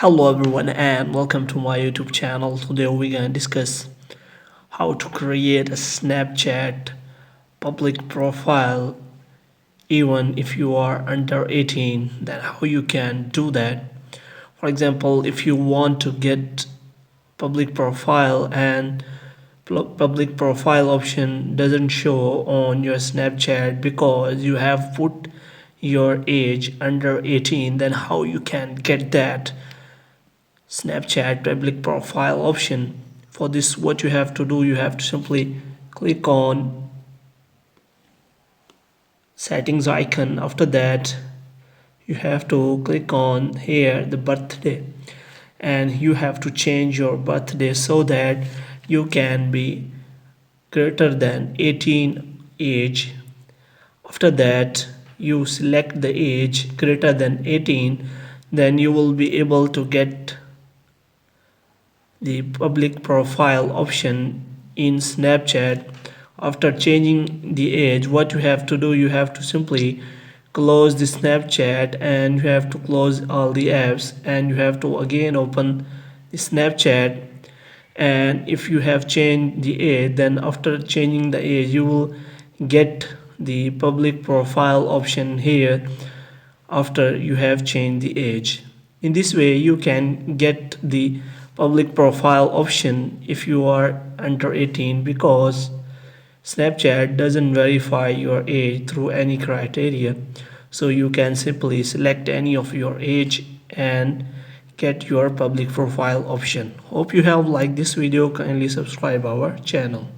Hello everyone and welcome to my YouTube channel. Today we're gonna discuss how to create a Snapchat public profile even if you are under 18, then how you can do that. For example, if you want to get public profile and public profile option doesn't show on your Snapchat because you have put your age under 18, then how you can get that Snapchat public profile option. For this, what you have to do, you have to simply click on settings icon. After that, you have to click on here the birthday, and you have to change your birthday so that you can be greater than 18 age. After that, you select the age greater than 18, then you will be able to get the public profile option in Snapchat. After changing the age, what you have to do, you have to simply close the Snapchat and you have to close all the apps and you have to again open the Snapchat. And if you have changed the age, then after changing the age you will get the public profile option here after you have changed the age. In this way, you can get the public profile option if you are under 18 because Snapchat doesn't verify your age through any criteria. So you can simply select any of your age and get your public profile option. Hope you have liked this video. Kindly subscribe our channel.